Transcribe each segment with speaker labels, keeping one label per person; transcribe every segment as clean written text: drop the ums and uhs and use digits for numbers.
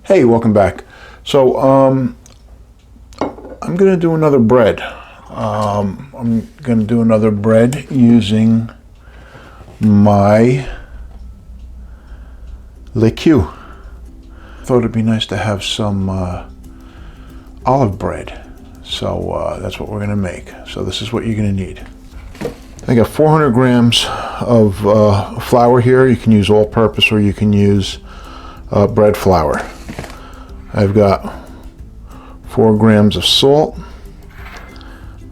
Speaker 1: Hey, welcome back. So I'm going to do another bread. I'm going to do another bread using my liqueur. Thought it'd be nice to have some olive bread. So that's what we're going to make. So this is what you're going to need. I got 400 grams of flour here. You can use all-purpose or you can use bread flour. I've got 4 grams of salt.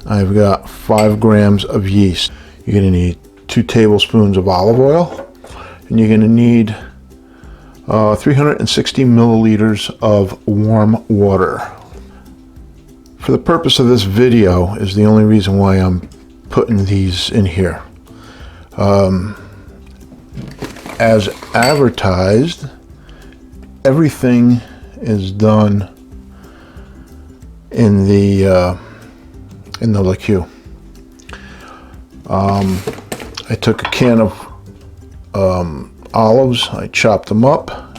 Speaker 1: I've got 5 grams of yeast. You're going to need 2 tablespoons of olive oil, and you're going to need 360 milliliters of warm water. For the purpose of this video is the only reason why I'm putting these in here. As advertised, everything is done in the liqueur. I took a can of olives. I chopped them up. I'm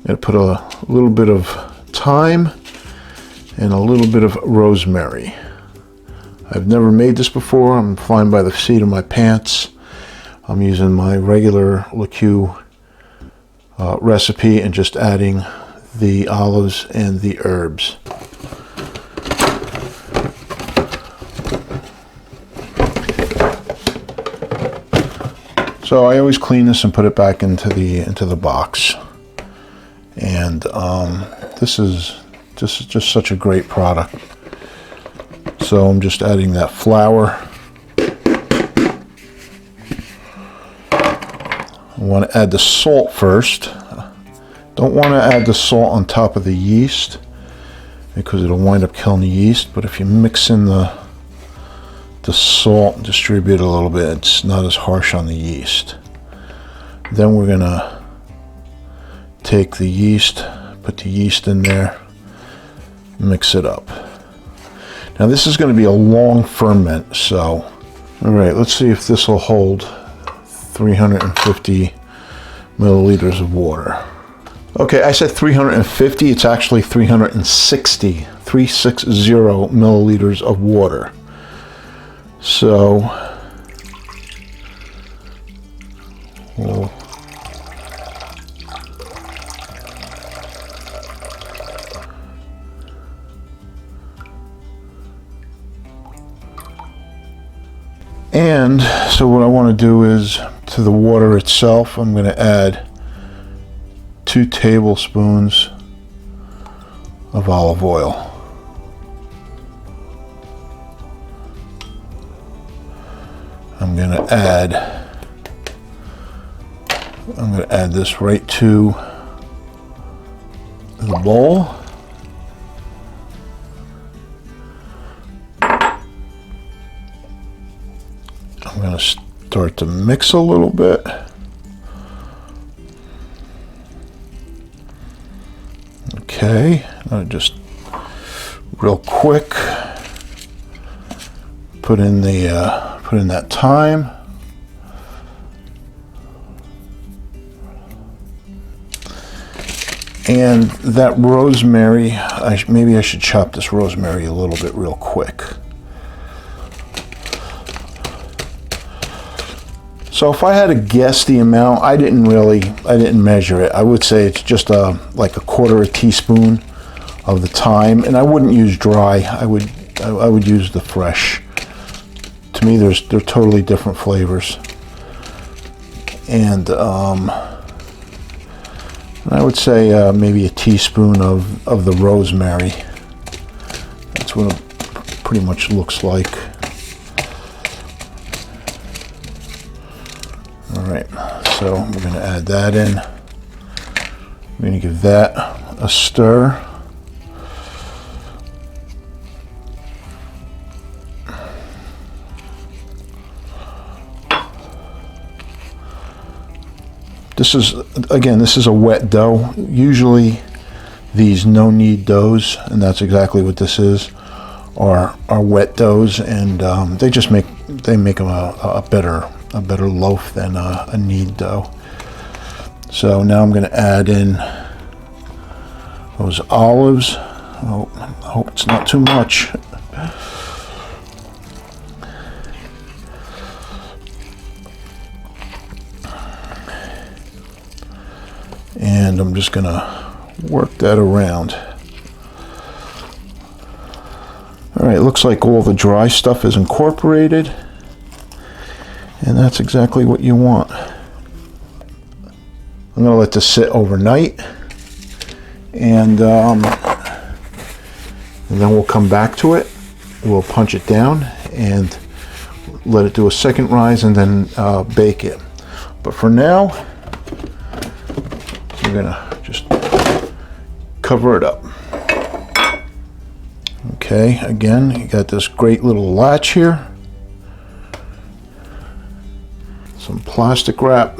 Speaker 1: going to put a little bit of thyme and a little bit of rosemary. I've never made this before. I'm flying by the seat of my pants. I'm using my regular liqueur recipe and just adding the olives and the herbs. So I always clean this and put it back into the box. And this is just such a great product. So I'm just adding that flour. I want to add the salt first. Don't want to add the salt on top of the yeast because it'll wind up killing the yeast. But if you mix in the salt and distribute a little bit, it's not as harsh on the yeast. Then we're gonna take the yeast, put the yeast in there, mix it up. Now this is going to be a long ferment, so all right, let's see if this will hold 350 milliliters of water. Okay, I said 350, it's actually 360 milliliters of water. So we'll and so what I want to do is to the water itself, I'm going to add 2 tablespoons of olive oil. I'm going to add this right to the bowl. I'm going to start to mix a little bit. Okay, just real quick put in that thyme. And that rosemary, maybe I should chop this rosemary a little bit real quick. So if I had to guess the amount, I didn't measure it. I would say it's just like a quarter teaspoon of the thyme, and I wouldn't use dry. I would use the fresh. To me, they're totally different flavors. And I would say maybe a teaspoon of the rosemary. That's what it pretty much looks like. All right, so we're going to add that in. We're going to give that a stir. This is a wet dough. Usually these no-knead doughs, and that's exactly what this is, are wet doughs, and they make them a better loaf than a knead dough. So now I'm going to add in those olives. Oh, I hope it's not too much. And I'm just gonna work that around. All right, it looks like all the dry stuff is incorporated, and that's exactly what you want. I'm gonna let this sit overnight, and then we'll come back to it. We'll punch it down and let it do a second rise, and then bake it. But for now, we're gonna just cover it up. Okay, again, you got this great little latch here. Some plastic wrap.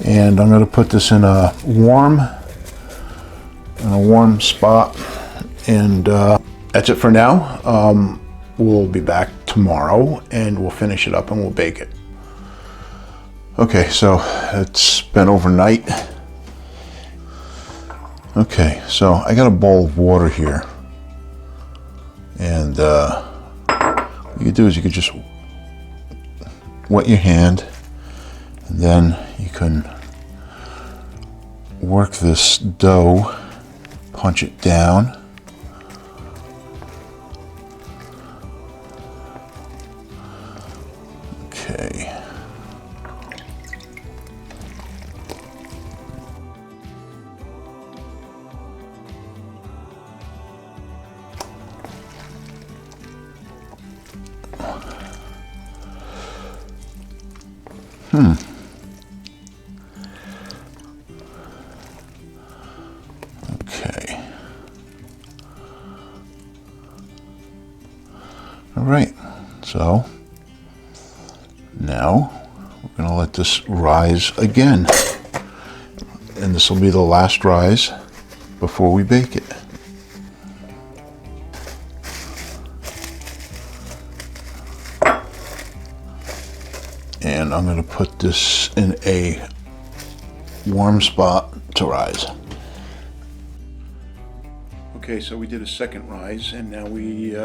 Speaker 1: And I'm going to put this in a warm spot. And that's it for now. We'll be back tomorrow and we'll finish it up and we'll bake it. Okay, so it's been overnight. Okay, so I got a bowl of water here. And what you do is you could just wet your hand, and then you can work this dough, punch it down. Okay. Okay. All right. So now we're going to let this rise again. And this will be the last rise before we bake it. And I'm going to put this in a warm spot to rise. Okay, so we did a second rise, and now we're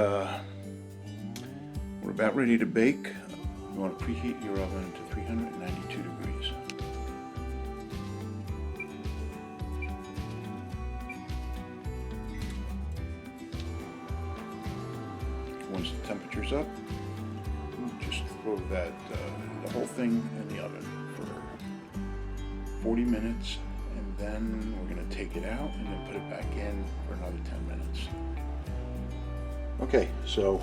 Speaker 1: about ready to bake. You want to preheat your oven to 392 degrees. Once the temperature's up, just throw the whole thing in the oven for 40 minutes, and then we're going to take it out and then put it back in for another 10 minutes. Okay, so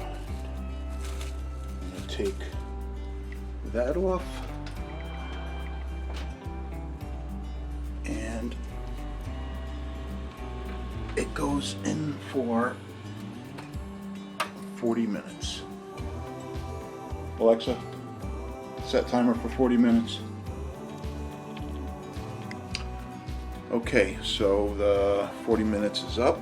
Speaker 1: I'm going to take that off, and it goes in for 40 minutes. Alexa, set timer for 40 minutes. Okay, so the 40 minutes is up.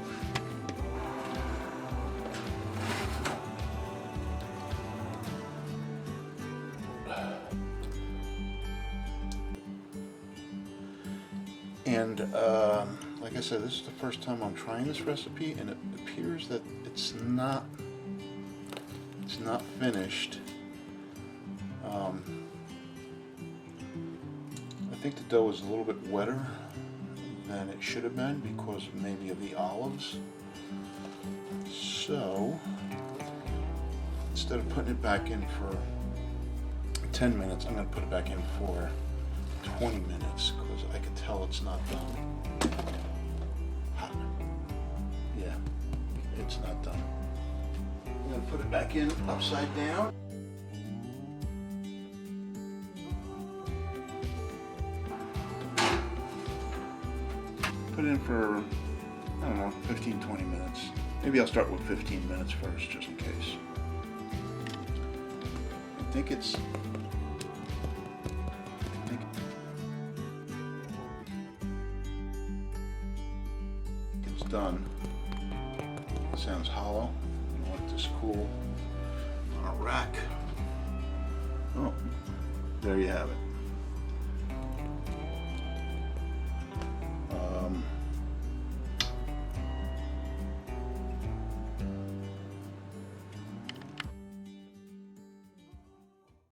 Speaker 1: And like I said, this is the first time I'm trying this recipe, and it appears that it's not finished. I think the dough is a little bit wetter than it should have been because maybe of the olives. So instead of putting it back in for 10 minutes, I'm going to put it back in for 20 minutes because I can tell it's not done. Yeah, it's not done. I'm going to put it back in upside down. Put it in for, I don't know, 15-20 minutes. Maybe I'll start with 15 minutes first, just in case. I think it's done. It sounds hollow. You want this cool on a rack. Oh, there you have it.